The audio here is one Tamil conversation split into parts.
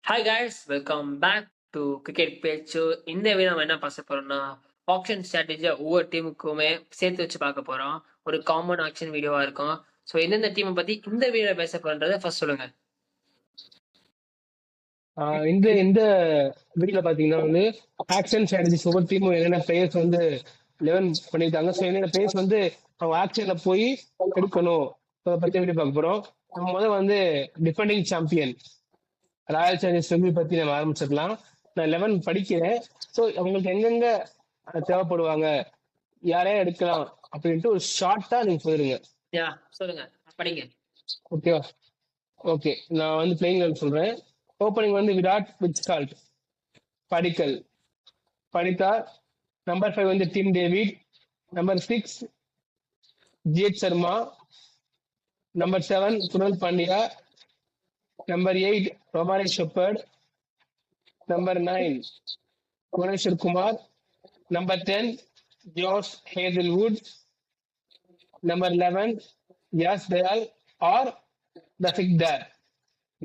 Hi guys, welcome back to cricket பேச்சு. இந்த வீடியோ நம்ம என்ன பார்க்க போறோம்னா ஆப்ஷன் ஸ்ட்ராட்டஜியை ஒவ்வொரு டீமுக்குமே சேர்த்து வச்சு பார்க்க போறோம். ஒரு காமன் ஆக்ஷன் வீடியோவா இருக்கும். ஸோ எந்தெந்த டீமை பத்தி இந்த வீடியோ பேச போறன்றதை ஃபர்ஸ்ட் சொல்லுங்க. இந்த இந்த வீடியோல பாத்தீங்கன்னா வந்து ஆக்ஷன் ஸ்ட்ராட்டஜிஸ் ஒவ்வொரு டீமும் என்னென்ன பிளேயர்ஸ் வந்து 11 பண்ணியிருக்காங்க. ஸோ என்னென்ன பிளேயர்ஸ் வந்து அவங்க ஆக்ஷன்ல போய் எடுக்கணும் அதை பத்தி வீடியோ பார்க்க போறோம். நம்ம முதல்ல வந்து defending champion Royal Challengers Bengaluru பத்தி நம்ம ஆரம்பிச்சிடலாம். நான் 11 படிக்கிறேன். ஸோ அவங்களுக்கு எங்கெங்க தேவைப்படுவாங்க, யாரையா எடுக்கலாம் அப்படின்ட்டு ஒரு ஷார்ட்டா நீங்க சொல்லிருங்க. யா சொல்லுங்க, படிங்க. ஓகேவா? ஓகே, நான் வந்து பிளேயிங் லெவல் சொல்றேன். ஓப்பனிங் வந்து விராட் வித் ஸ்டால்ட், படிக்கல், படித்தா. நம்பர் 5 வந்து டிம் டேவிட். நம்பர் 6 ஜிஎச் Sharma. Number 7 Krunal Pandya. Number 8 Romario Shepherd. Number 9 Bhuvneshwar Kumar. Number 10 Josh Hazlewood. Number 11 Yash Dayal or Rasikh Dar.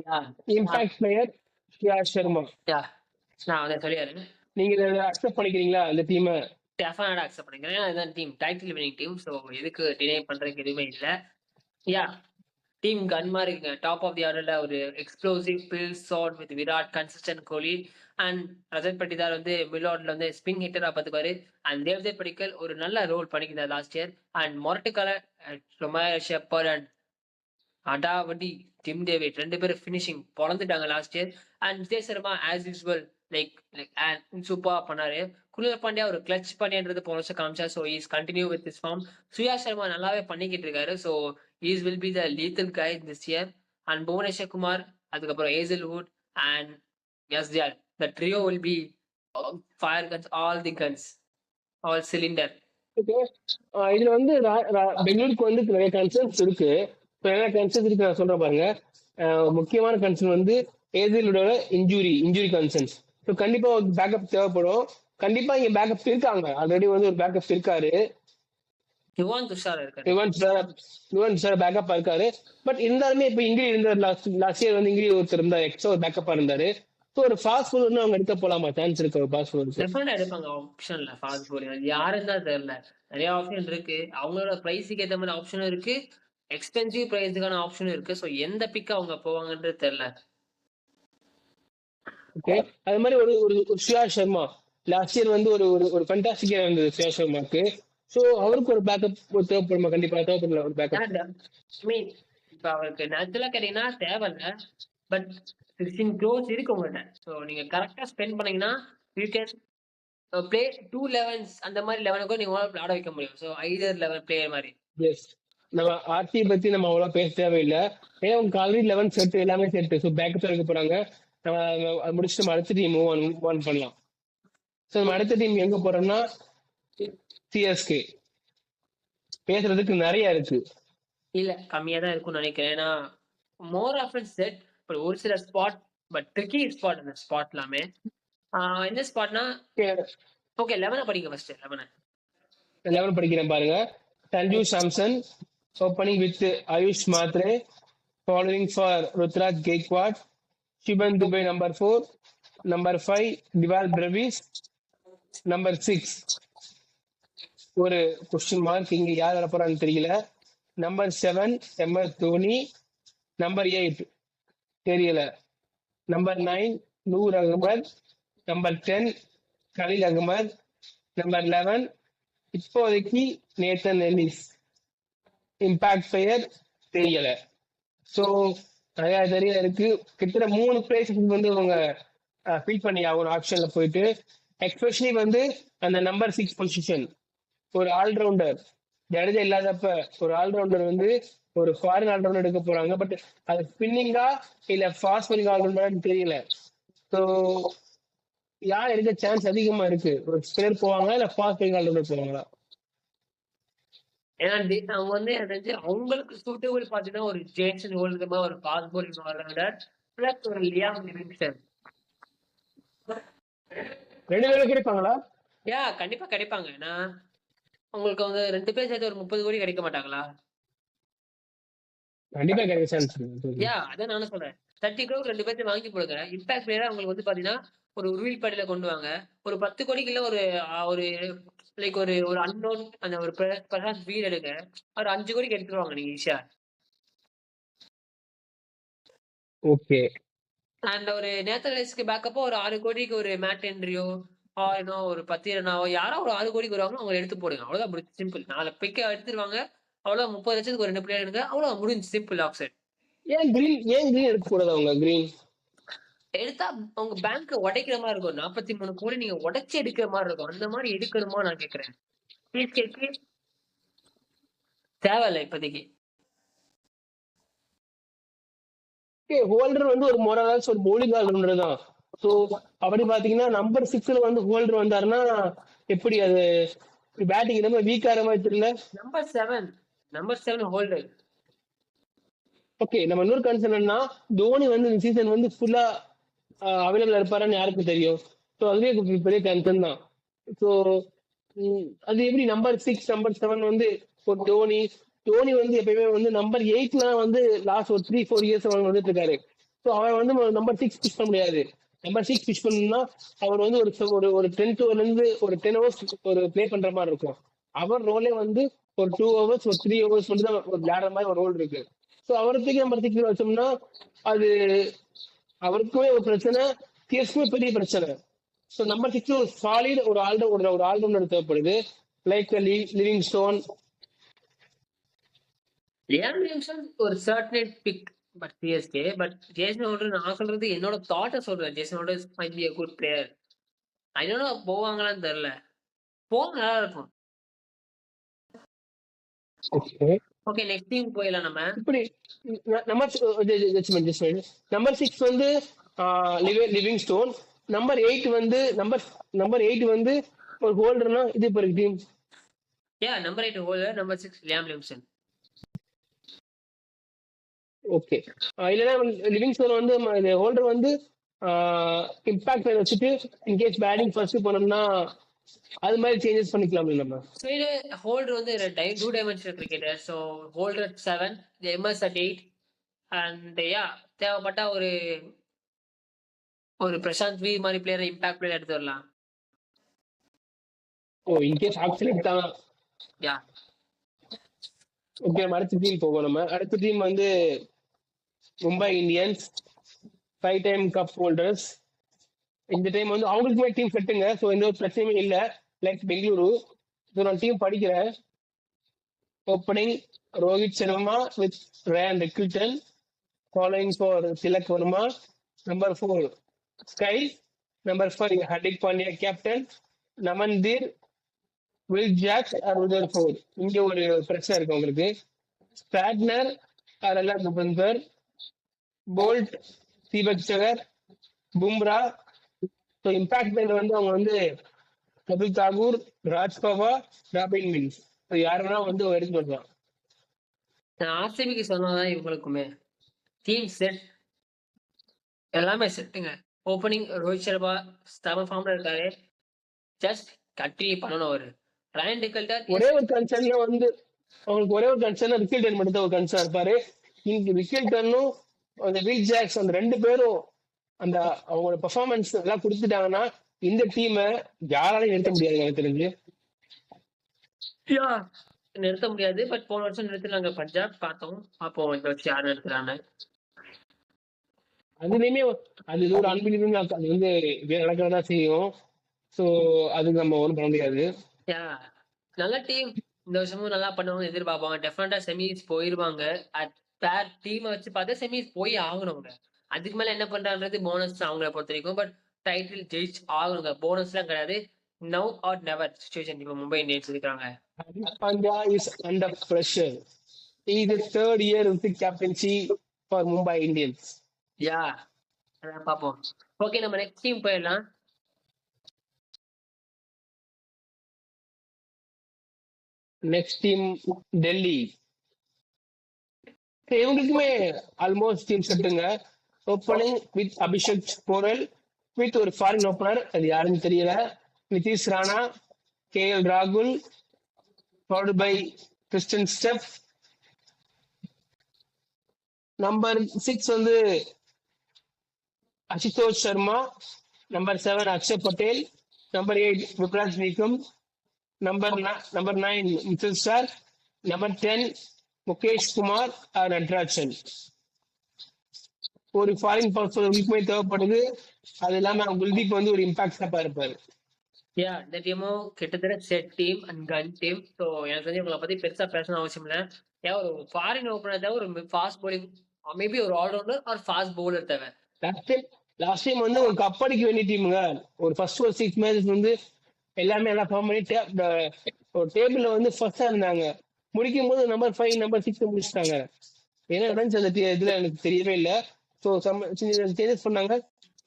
Ya impact player Suyash Sharma. Ya நான் அதை சொல்லிடுறேன். நீங்க இதை அக்செப்ட் பண்ணிக்கிறீங்களா இந்த டீமை? டெஃபினட்டா அக்செப்ட் பண்ணிக்கிறேன். ஏன்னா இதுதான் team, title winning team. So எதுக்கு டினை பண்றதுக்கு எதுவுமே இல்லை. யா டீம் கன்மா இருக்குங்க. டாப் ஆஃப் தி ஆர்டர்ல ஒரு explosive Phil Salt with Virat, consistent Kohli and Rajat Patidar வந்து மில்லோட்ல வந்து ஸ்பின் ஹிட்டரா பார்த்துக்குவாரு. அண்ட் தேவ்தேவ் படிக்கல் ஒரு நல்ல ரோல் பண்ணிக்கிறார் லாஸ்ட் இயர். அண்ட் மொரட்டுக்கால ரொமாரி ஷெப்பர்ட் அண்ட் அடாவடி டிம் டேவிட் ரெண்டு பேரும் ஃபினிஷிங் பொழந்துட்டாங்க last year. And Vijay Sharma as usual like சூப்பரா பண்ணாரு. குணல் பாண்டியா ஒரு கிளச் பண்ணின்றது போன வருஷம் காமிச்சா. So is continue with this form. Suyash Sharma நல்லாவே பண்ணிக்கிட்டு இருக்காரு. So is will be the lethal guy this year. And Bhuvneshwar Kumar, அதுக்கப்புறம் Hazlewood and Yash Dayal. The trio will be fire guns, all the guns, all cylinder. இதுல வந்து பெங்களூருக்கு வந்து நிறைய கன்சர்ன்ஸ் இருக்கு. என்ன கன்சர்ன்ஸ் இருக்கு நான் சொல்றேன் பாருங்க. முக்கியமான கன்சர்ன் வந்து ஏசிலோட இன்ஜுரி கன்சர்ன்ஸ். ஸோ கண்டிப்பா ஒரு பேக்கப் தேவைப்படும். கண்டிப்பா இங்க பேக்கப் இருக்காங்க, ஆல்ரெடி வந்து ஒரு பேக்கப் இருக்காரு. யுவான் துஷார் இருக்காரு. யுவன் துஷார் பேக்கப் இருக்காரு. பட் இருந்தாலுமே இப்ப இங்கிரி இருந்தார். லாஸ்ட் இயர் வந்து இங்கிரி ஒருத்தர் இருந்தார், எக்ஸ்ட்ரா ஒரு பேக்கப்பா இருந்தாரு. ஸோ ஒரு ஃபாஸ்ட் பவுலர் அவங்க எடுக்க போலாமா? சான்ஸ் இருக்கு ஒரு ஃபாஸ்ட் பவுலர். டெஃபினட்டா எடுப்பாங்க. ஆப்ஷன்ல ஃபாஸ்ட் பவுலிங் அது யாருன்னு தான் தெரியல. நிறைய ஆப்ஷன் இருக்கு. அவங்களோட பிரைஸுக்கு ஏற்ற மாதிரி ஆப்ஷனும் இருக்கு, எக்ஸ்பென்சிவ் பிரைஸுக்கான ஆப்ஷனும் இருக்கு. ஸோ எந்த பிக் அவங்க போவாங்கன்றது தெரியல. ஓகே, அது மாதிரி ஒரு ஒரு சுயா சர்மா லாஸ்ட் இயர் வந்து ஒரு ஒரு ஃபண்டாஸ்டிக்கா இருந்தது சுயா சர்மாக்கு. ஸோ அவருக்கு ஒரு பேக்கப் தேவைப்படுமா? கண்டிப்பா தேவைப்படல ஒரு பேக்கப். மீன் இப்ப அவருக்கு நேச்சுரலா கேட்டீங்கன்னா தேவையில்ல. பட் 16 crores இருக்கு உங்கள்கிட்ட. ஸோ நீங்க கரெக்டா ஸ்பெண்ட் பண்ணீங்கன்னா யூ கேன் பிளே 2 11s அந்த மாதிரி 11 கூட நீங்க ஆட வைக்க முடியும். ஸோ ஐதர் 11 பிளேயர் மாதிரி. எஸ், நம்ம ஆர்டி பத்தி நம்ம அவ்வளவு பேச தேவையில்லை. ஏன்னா உங்களுக்கு ஆல்ரெடி 11 செட், எல்லாமே செட். ஸோ பேக்கப் இருக்க போறாங்க. நம்ம அதை முடிச்சுட்டு நம்ம அடுத்த டீம் மூவ் ஆன் பண்ணலாம். ஸோ நம்ம அடுத்த டீம் எங்க போறோம்னா சிஎஸ்கே. பேசுறதுக்கு நிறைய இருக்கு. இல்ல கம்மியா தான் இருக்கும்னு நினைக்கிறேன். ஏன்னா மோர் ஆஃபன் செட், பட் ஒரு சில ஸ்பாட், பட் ட்ரிக்கி ஸ்பாட் அந்த ஸ்பாட் எல்லாமே. என்ன ஸ்பாட்னா ஓகே 11 படிங்க ஃபர்ஸ்ட். 11 படிக்கிறேன் பாருங்க. Sanju Samson opening with Ayush Mhatre, following for Ruturaj Gaikwad, Shivam Dube number 4, number 5 Dewald Brevis, number 6 ஒரு கொஸ்டின் மார்க், இங்க யார் வர போறான்னு தெரியல. Number 7 MS Dhoni. நம்பர் 8 தெரியல. Number 9 Noor Ahmad. Number 10 Khaleel Ahmed. Number 11 இப்போதைக்கு நேத்தன் எல்லிஸ். இம்பாக்ட் பிளேயர் தெரியல. ஸோ நிறைய இருக்கு. கிட்டத்தட்ட 3 பிளேசஸ் வந்து அவங்க ஃபீல் பண்ணி ஆகணும் ஆப்ஷன்ல போயிட்டு. எஸ்பெஷலி வந்து அந்த நம்பர் 6 பொசிஷன் ஒரு ஆல்ரவுண்டர் ஜடேஜா இல்லாதப்ப ஒரு ஆல்ரவுண்டர் வந்து ஒரு ஃபாரின் ஆல்ரவுண்டர் எடுக்க போறாங்க. பட் அது ஸ்பின்னிங்கா இல்ல ஃபாஸ்ட் பவுலிங் ஆல்ரவுண்டர்னு தெரியல. ஸோ யார் எடுக்க சான்ஸ் அதிகமா இருக்கு? ஒரு ஸ்பின்னர் போவாங்களா இல்ல ஃபாஸ்ட் பவுலிங் ஆல்ரவுண்டர் போவாங்களா? ஏன்னா அவங்க வந்து எனக்கு அவங்களுக்கு சூட்டபிள் பாத்தீங்கன்னா ஒரு ஜேசன் ஹோல்டர் ஒரு ஃபாஸ்ட் பவுலிங் ஆல்ரவுண்டர் பிளஸ் ஒரு லியாம் லிவிங்ஸ்டன். 2 பேரும் கிடைப்பாங்களா? யா கண்டிப்பா கிடைப்பாங்க. ஏன்னா உங்களுக்கு வந்து 2 பேர் சேர்த்து ஒரு 30 கோடி கிடைக்க மாட்டாங்களா? கண்டிப்பா கிடைக்க சான்ஸ் இருக்கு. யா அதான் நானும் சொல்றேன். 30 crore 2 பேர்த்த வாங்கி போடுங்க. இம்பாக்ட் பிளேயரா உங்களுக்கு வந்து பாத்தீங்கன்னா, ஒரு உருவில் படையில கொண்டு வாங்க. ஒரு 10 கோடிக்கு இல்ல ஒரு லைக் ஒரு அன்னோன் அந்த ஒரு பிரசாந்த் வீர் எடுங்க. ஒரு 5 கோடிக்கு எடுத்துருவாங்க நீங்க ஈஸியா. ஓகே. அண்ட் ஒரு நேத்தன் ரைஸ்க்கு பேக்கப்பா ஒரு 6 கோடிக்கு ஒரு மேட் ஹென்ரியோ, இன்னும் ஒரு 10 ரன்னாவோ யாரோ ஒரு 6 கோடிக்கு வருவாங்களோ அவங்கள எடுத்து போடுங்க. அவ்வளவுதான் முடிஞ்சுச்சு. சிம்பிள். 4 பிக்க எடுத்துருவாங்க. அவ்வளவுதான் 30,00,000க்கு ஒரு 2 பிளேயர் எடுங்க. அவ்வளவுதான் முடிஞ்சுச்சு. Simple off side. ஏன் கிரீன் எடுக்கக்கூடாது அவங்க கிரீன்? எடுத்தா உங்க பேங்க் உடைக்கிற மாதிரி இருக்கும். 43 கோடி நீங்க உடைச்சு எடுக்கிற மாதிரி இருக்கும். அந்த மாதிரி எடுக்கணுமா நான் கேக்குறேன். சிஎஸ்கேக்கு தேவையில்லை இப்போதைக்கு. ஹோல்டர் வந்து ஒரு மொரலாஸ் ஒரு bowling ஆல்ரவுண்டர் தான். ஸோ அப்படி பாத்தீங்கன்னா நம்பர் 6ல வந்து ஹோல்டர் வந்தாருன்னா எப்படி அது பேட்டிங் ரொம்ப வீக்கார மாதிரி தெரியல. Number 7 holder. ஓகே, நம்ம இன்னொரு கன்சர்ன் என்னன்னா தோனி வந்து இந்த சீசன் வந்து ஃபுல்லா அவைலபிளா இருப்பாரான்னு யாருக்கு தெரியும். ஸோ அதுவே பெரிய கன்சர்ன் தான். ஸோ அது எப்படி நம்பர் 6 நம்பர் 7 வந்து ஒரு தோனி வந்து எப்பயுமே வந்து நம்பர் 8லாம் வந்து லாஸ்ட் ஒரு 3-4 இயர்ஸ் அவன் வந்துட்டு இருக்காரு. ஸோ அவன் வந்து நம்பர் 6 பிஷ் பண்ண முடியாது. நம்பர் 6 பிஷ் பண்ணணும்னா அவர் வந்து ஒரு 10 ஓவர்ல இருந்து ஒரு 10 ஹவர்ஸ் ஒரு ப்ளே பண்ற மாதிரி இருக்கும். அவர் ரோலே வந்து ஒரு 2 ஹவர்ஸ் ஒரு 3 ஹவர்ஸ் வந்து தான் ஒரு விளையாடுற மாதிரி ஒரு ரோல் இருக்கு. ஸோ அவருக்கு நம்பர் 6 வச்சோம்னா அது அவருக்குமே ஒரு பிரச்சனை, சிஎஸ்க்குமே பெரிய பிரச்சனை. ஸோ நம்பர் 6 ஒரு சாலிட் ஒரு ஆல்ரவுண்டர் தேவைப்படுது. Like Livingstone. Liam Williamson ஒரு சர்டினேட் pick but CSK. But Jason Holder நான் சொல்றது என்னோட தாட்டை சொல்றேன். Jason Holder might be a good player. I don't know போவாங்களான்னு தெரியல. போக நல்லா இருக்கும். ஓகே நெக்ஸ்ட் டீம் போயிடலாம் நம்ம. இப்படி நம்பர் 6 வந்து லிவிங் ஸ்டோன். நம்பர் 8 வந்து நம்பர் 8 வந்து ஒரு ஹோல்டர்னா இது இப்போ team. Number 8 holder, number 6 Liam Williamson. Okay, இல்லைன்னா லிவிங் ஸ்டோன் வந்து ஹோல்டர் வந்து இம்பாக்ட் வச்சுட்டு இன்கேஸ் பேட்டிங் ஃபர்ஸ்ட் போனோம்னா அது மாதிரி சேஞ்சஸ் பண்ணிக்கலாம் நம்ம. ஸோ இது ஹோல்டர் வந்து 2 dimensional cricketer. So holder at 7, MS at 8 and தேவைப்பட்டா ஒரு பிரசாந்த் வீர் மாதிரி பிளேயர் இம்பாக்ட் பிளேயர் எடுத்து வரலாம். இன்கேஸ் ஆக்சிடென்ட் தான். ஓகே, நம்ம அடுத்த டீம் போவோம். நம்ம அடுத்த டீம் வந்து Mumbai Indians, 5 time cup holders. இந்த டைம் வந்து அவங்களுக்குமே டீம் செட்டுங்க. ஸோ எந்த ஒரு பிரச்சனையுமே இல்லை. லைக் பெங்களூரு. ஸோ நான் டீம் படிக்கிறேன். Opening Rohit Sharma with Ryan Rickelton, following for Tilak Varma. Number 4 SKY. Number 5 Hardik Pandya captain. Naman Dhir, Will Jacks or Rutherford. இங்க ஒரு பிரச்சனை இருக்கு உங்களுக்கு. ஸ்டாட்னர் அரலா குபந்தர், போல்ட், தீபக் சகர், பும்ரா. ஸோ இம்பாக்ட் பிளேயர் வந்து அவங்க வந்து கபில் தாகூர், ராஜ் பவார், ராபின் மின்ஸ். ஸோ யார் வேணா வந்து எடுத்து வரலாம். நான் ஆர்சிபிக்கு சொன்னதான் இவங்களுக்குமே டீம் செட் எல்லாமே செட்டுங்க. ஓப்பனிங் ரோஹித் சர்மா ஸ்டப ஃபார்ம்ல இருக்காரு. ஜஸ்ட் கண்டினியூ பண்ணணும் அவரு. ரயன் டிக்கல்டர் ஒரே ஒரு கன்சர்ன் வந்து அவங்களுக்கு ஒரே ஒரு கன்சர்ன் ரிக்கில்டன் மட்டும் தான் ஒரு கன்சர்ன் இருப்பாரு. இங்க ரிக்கில்டனும் அந்த வில் ஜாக்ஸ் அந்த 2 பேரும் அந்த அவங்களோட பெர்ஃபார்மன்ஸ் எல்லாம் கொடுத்துட்டாங்கன்னா இந்த டீமை யாராலையும் நிறுத்த முடியாது எனக்கு தெரிஞ்சு. நிறுத்த முடியாது. பட் போன வருஷம் நிறுத்தினாங்க பஞ்சாப், பார்த்தோம். பார்ப்போம் இந்த வருஷம் யார் நிறுத்துறாங்க. அதுலயுமே அது ஒரு அன்பிலிவபிள். அது வந்து நடக்கிறதா செய்யும். ஸோ அதுக்கு நம்ம ஒன்றும் பண்ண முடியாது. நல்ல டீம் இந்த வருஷமும் நல்லா பண்ணுவாங்க எதிர்பார்ப்பாங்க. டெஃபினட்டா செமிஸ் போயிருவாங்க. பேர் டீமை வச்சு பார்த்தா செமிஸ் போய் ஆகணுங்க. அதுக்கு மேல என்ன பண்றான்றது போனஸ் அவங்கள பொறுத்த வரைக்கும். பட் டைட்டில் ஜெயிச்சு ஆகணுங்க. போனஸ்லாம் கிடையாது. நவ் ஆர் நெவர் சிச்சுவேஷன் இப்போ மும்பை இந்தியன்ஸ் இருக்காங்க. Pandya is under pressure. He is the 3rd year with the captaincy for Mumbai Indians. அதான் பார்ப்போம். ஓகே நம்ம நெக்ஸ்ட் டீம் போயிடலாம். Next team Delhi. இவங்களுக்குமே ஆல்மோஸ்ட் டீம் செட்டுங்க. Opening with Abhishek Porel with ஒரு ஃபாரின் ஓப்பனர், அது யாருன்னு தெரியல, நிதிஷ் ராணா, KL ராகுல், followed by Kristen Steff. Number 6 வந்து Ashutosh Sharma. Number 7, Akshay Patel. Number 8, Vipraj Nikam. Number 9, Mithil Star. Number 10, Mukesh Kumar Natarajan. ஒரு ஃபாரின் பர்சன் வீக்மே தேவைப்படுது. அது இல்லாம குல்தீப் வந்து ஒரு இம்பாக்டா இருப்பாரு. யா இந்த டீமும் கிட்டத்தட்ட set team and gun team. So எனக்கு தெரிஞ்சு உங்களை பத்தி பெருசா பேசணும் அவசியம் இல்லை. ஏன் ஒரு ஃபாரின் ஓப்பனர் தேவை, ஒரு ஃபாஸ்ட் bowling, மேபி ஒரு ஆல்ரவுண்டர் ஆர் ஃபாஸ்ட் bowler தேவை. லாஸ்ட் டைம் வந்து ஒரு கப் அடிக்க வேண்டிய டீமுங்க. ஒரு ஃபர்ஸ்ட் ஒரு 6 மேட்சஸ் வந்து எல்லாமே எல்லாம் ஃபார்ம் பண்ணி ஒரு டேபிள்ல வந்து ஃபர்ஸ்டா இருந்தாங்க. முடிக்கும் போது நம்பர் 5 நம்பர் 6 முடிச்சிட்டாங்க. என்ன நடந்துச்சு அந்த இதுல எனக்கு தெரியவே இல்லை. ஸோ சேஞ்சஸ் பண்ணாங்க.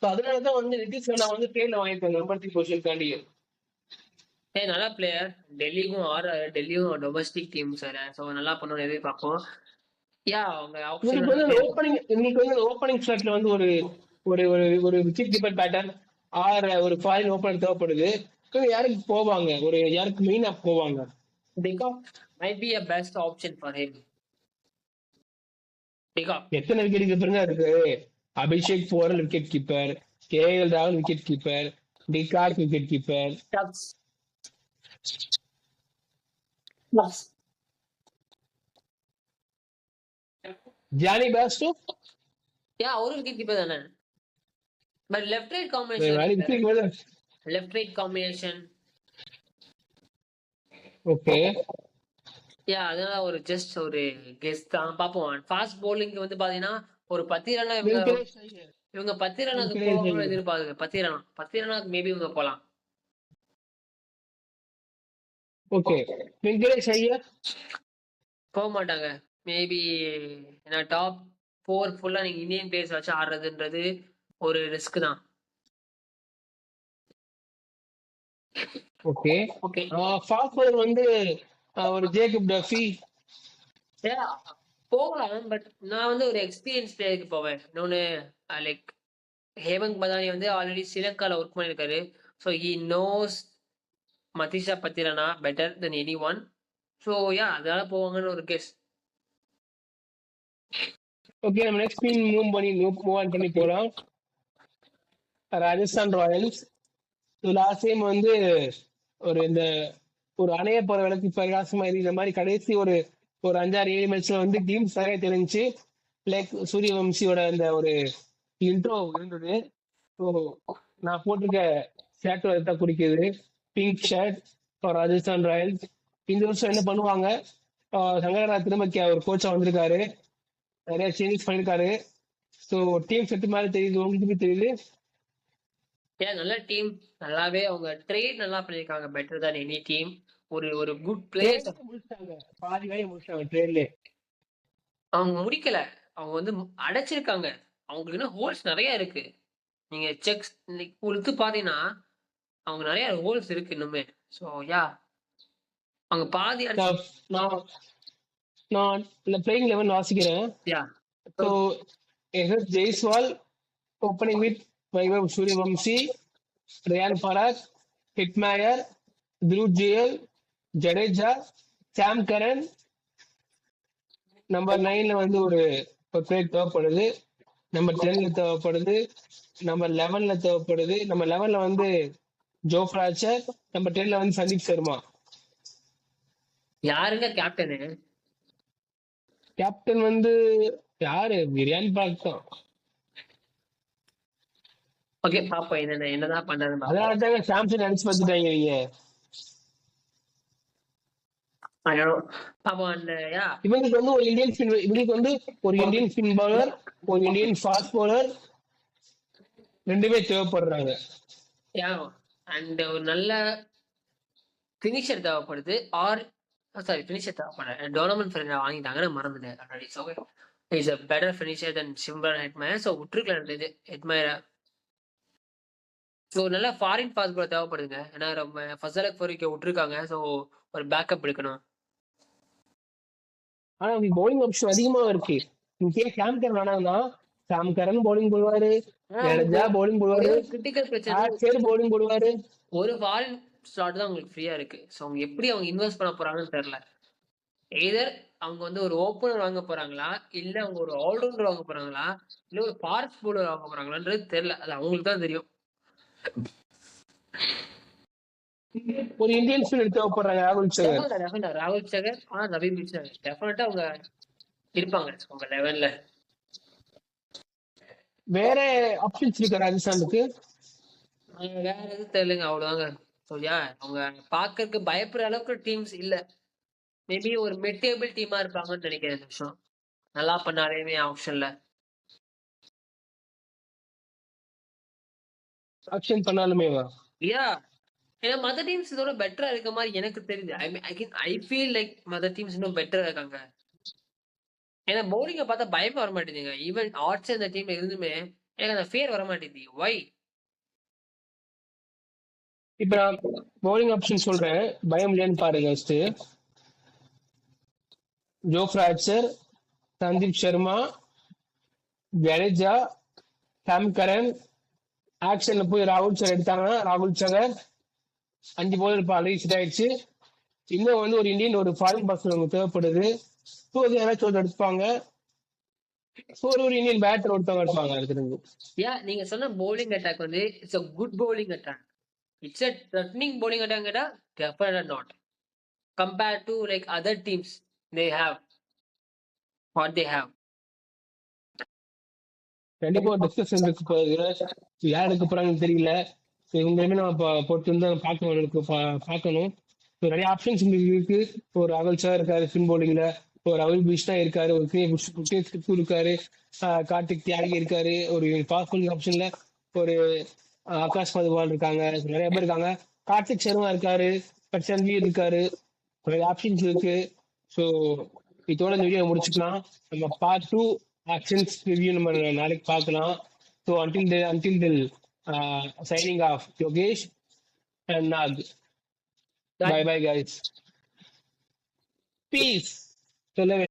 ஸோ அதனாலதான் வந்து நிதிஷ் ராணா வந்து ட்ரெயின்ல வாங்கிட்டாங்க நம்பர் 3 பொசிஷன் தாண்டி. நல்ல பிளேயர். டெல்லிக்கும் டெல்லியும் டொமஸ்டிக் டீம் சார். ஸோ நல்லா பண்ணணும்னு எதிர்பார்ப்போம். யா அவங்க இன்னைக்கு வந்து ஓப்பனிங் ஸ்லாட்ல வந்து ஒரு ஒரு ஒரு விக்கெட் கீப்பர் பேட்டர்ன் ஆர் ஒரு ஃபாரின் ஓப்பனர் தேவைப்படுது. யாருக்கு போவாங்க, ஒரு யாருக்கு மெயினா போவாங்க? might be a best option for him. எத்தனை விக்கெட் கீப்பருங்க இருக்கு? Abhishek Porel wicket keeper, KL ராகுல் wicket keeper, de Kock wicket keeper, Jonny Bairstow ஒரு விக்கெட் கீப்பர் தானே. But left right combination okay. அதனால ஒரு ஜஸ்ட் ஒரு கெஸ் தான். பாப்போம். ஃபாஸ்ட் bowling வந்து பாத்தீங்கன்னா ஒரு 10 ரன் இவங்க 10 ரனுக்கு போகணும்னு எதிர்பார்க்கு. 10 ரனுக்கு மேபி இவங்க போலாம். ஓகே. வெங்கடேஷ் ஐயர் போக மாட்டாங்க மேபி. ஏன்னா டாப் 4 ஃபுல்லா நீங்க இந்தியன் பிளேயர்ஸ் வச்சு ஆடுறதுன்றது ஒரு ரிஸ்க் தான். ஓகே. ஃபாஸ்ட் bowler வந்து ஒரு ஜேக்கப் டஃபி போகலாம். பட் நான் வந்து ஒரு எக்ஸ்பீரியன்ஸ் பிளேயருக்கு போவேன். இன்னொன்னு லைக் ஹேமந்த் பதானி வந்து ஆல்ரெடி ஸ்ரீலங்கால ஒர்க் பண்ணிருக்காரு. So he knows Matheesha Pathirana better then any one. So அதனால போவாங்கன்னு ஒரு கெஸ். ஓகே, நம்ம நெக்ஸ்ட் மூவ் ஆன் பண்ணி போலாம். ராஜஸ்தான் ராயல்ஸ் லாஸ்ட் டைம் வந்து ஒரு அணைய போற விளக்கு பிரகாசமா இந்த மாதிரி கடைசி ஒரு 5-6-7 மேட்ச்ல வந்து டீம் சரியா தெரிஞ்சு லைக் சூரியவம்சியோட அந்த ஒரு இன்ட்ரோ இருந்தது. ஸோ நான் போட்டிருக்க ஷர்ட் தான் குறிக்குது, pink shirt for Rajasthan Royals. இந்த வருஷம் என்ன பண்ணுவாங்க? சங்கரா திரும்ப ஒரு கோச்சா வந்திருக்காரு, நிறைய சேஞ்சஸ் பண்ணிருக்காரு. ஸோ டீம் செட் மாதிரி தெரியுது, உங்களுக்கு தெரியுது. நல்ல டீம். நல்லாவே அவங்க ட்ரேட் நல்லா பண்ணிருக்காங்க. பெட்டர் தான் எனி டீம். ஒரு குட் பிளேயர்ஸ் முடிச்சிட்டாங்க, பாதி வேலையை முடிச்சிட்டாங்க ட்ரேட்ல. அவங்க முடிக்கல, அவங்க வந்து அடைச்சிருக்காங்க. அவங்களுக்கு இன்னும் ஹோல்ஸ் நிறைய இருக்கு. நீங்க செக்ஸ் கொடுத்து பாத்தீங்கன்னா அவங்க நிறைய ஹோல்ஸ் இருக்கு இன்னுமே. ஸோ அவங்க பாதி நான் இந்த பிளேயிங் 11 வாசிக்கிறேன். So S Jaiswal opening with Vaibhav Suryavanshi, Riyan Parag, Hetmyer, Dhruv Jurel, Jadeja, Sam Curran. Number 9ல வந்து ஒரு பிளேயர் தேவைப்படுது. நம்பர் 10ல தேவைப்படுது. நம்பர் 11ல தேவைப்படுது. நம்பர் 11ல வந்து ஜோஃப்ராச்சர். நம்பர் 10ல வந்து சந்தீப் சர்மா. யாருங்க கேப்டனு? கேப்டன் வந்து யாரு? ரியான் பராக் தான். ஓகே, பாப்போம் என்னதான் பண்றது. அதனால தாங்க சாம்சன் அடிச்சு பார்த்துட்டாங்க நீங்க. இவங்களுக்கு வந்து ஒரு இந்தியன் ஸ்பின் பவுலர், ஒரு இந்தியன் ஃபாஸ்ட் பவுலர் ரெண்டுமே தேவைப்படுறாங்க. அண்ட் ஒரு நல்ல பினிஷர் தேவைப்படுது. பினிஷர் தேவைப்படுற டோர்னமெண்ட் ஃபினிஷர் வாங்கிட்டாங்க, மறந்துட்டேன் already. So is a better finisher than Shimron Hetmyer. So விட்டுருக்கலாம் ஹெட்மயரை. ஸோ நல்லா ஃபாரின் ஃபாஸ்ட் பாலர் தேவைப்படுதுங்க. ஏன்னா ரொம்ப ஃபசலக் ஃபோரிக்க விட்டுருக்காங்க. ஸோ ஒரு பேக்கப் எடுக்கணும். ஆனா பவுலிங் ஆப்ஷன் அதிகமா இருக்கு. சாம் கரன் ஆனாங்கன்னா சாம் கரன் பவுலிங் போடுவாரு, ஜடேஜா பவுலிங் போடுவாரு, கிரிட்டிக்கல் பிரச்சனை பவுலிங் போடுவாரு. ஒரு ஃபாரின் ஸ்லாட் தான் உங்களுக்கு ஃப்ரீயா இருக்கு. ஸோ அவங்க எப்படி இன்வெஸ்ட் பண்ண போறாங்கன்னு தெரியல. எய்தர் அவங்க வந்து ஒரு ஓப்பனர் வாங்க போறாங்களா? இல்ல அவங்க ஒரு ஆல்ரவுண்டர் வாங்க போறாங்களா? இல்ல ஒரு ஃபாஸ்ட் பவுலர் வாங்க போறாங்களான்றது தெரியல. அது அவங்களுக்கு தான் தெரியும். ஒரு இந்தியன் ஸ்பின்னர் தேவைப்படுறாங்க ராகுல் சகர். டெஃபினட்டா ராகுல் சகர், நவீன் மிச்சர் டெஃபினட்டா அவங்க இருப்பாங்க உங்க 11ல. வேற ஆப்ஷன்ஸ் இருக்கு ராஜஸ்தானுக்கு? வேற எதுவும் தெரியலங்க அவ்வளவுதாங்க. சரியா அவங்க பாக்கறதுக்கு பயப்படுற அளவுக்கு டீம்ஸ் இல்ல. மேபி ஒரு மிட் டேபிள் டீமா இருப்பாங்கன்னு நினைக்கிறேன் இந்த வருஷம். நல்லா பண்ணாலுமே ஆப்ஷன்ல. ஆப்ஷன் பண்ணாலுமே யா ஏன்னா மதர் டீம்ஸ் இதோட பெட்டரா இருக்க மாதிரி எனக்கு தெரியுது. I feel like mother teams இன்னும் பெட்டரா இருக்காங்க. ஏன்னா பவுலிங்க பார்த்தா பயமே வர மாட்டேங்குதுங்க. ஈவன் ஆர்ட்ஸ் இந்த டீம்ல இருந்துமே எனக்கு அந்த ஃபியர் வர மாட்டேங்குது. ஒய்? இப்ப நான் பவுலிங் ஆப்ஷன் சொல்றேன், பயம் இல்லையான்னு பாருங்க. First Jofra Archer, Sandeep Sharma, Jadeja, Sam Curran. ஆக்ஷன்ல போய் ராகுல் சகர் எடுத்தாங்க. ராகுல் சகர் 5 பவுலர் இப்போ ஆல்ரெடி செட் ஆயிடுச்சு. இன்னும் வந்து ஒரு இந்தியன் ஒரு ஃபாரின் பர்சன் நமக்கு தேவைப்படுது. ஸோ அது யாராச்சும் ஒருத்தர் எடுப்பாங்க. ஸோ ஒரு இந்தியன் பேட்டர் ஒருத்தவங்க எடுப்பாங்க இருக்கிறது. நீங்க சொன்ன பவுலிங் அட்டாக் வந்து it's a good bowling attack. It's a threatening bowling attack கேட்டா definitely not. Compared to like other teams, they have what they have. கண்டிப்பா ஒரு டிஸ்கஷன் இருக்கு போகுது. யார் எடுக்க போறாங்கன்னு தெரியல. ஸோ இவங்களுமே நம்ம பொறுத்து வந்து பார்க்கணும். ஸோ நிறைய ஆப்ஷன்ஸ் இருக்கு. ஒரு ராகுல் சகர் இருக்காரு ஸ்பின் பவுலிங்ல, ஒரு ரவி பிஷ்ணா இருக்காரு, ஒரு கிருஷ்ண இருக்காரு, கார்த்திக் தியாகி இருக்காரு, ஒரு ஃபாஸ்ட் bowling ஆப்ஷன்ல ஒரு ஆகாஷ் பதுவால் இருக்காங்க. நிறைய பேர் இருக்காங்க. கார்த்திக் சர்மா இருக்காரு, சன்வீர் இருக்காரு. நிறைய ஆப்ஷன்ஸ் இருக்கு. ஸோ இதோட இந்த வீடியோ முடிச்சுக்கலாம். நம்ம பார்ட் 2 ஆக்ஷன்ஸ் ரிவ்யூ நம்ம நாளைக்கு பார்க்கலாம். So until signing off, Yogesh and Nag. Bye bye guys. Peace. So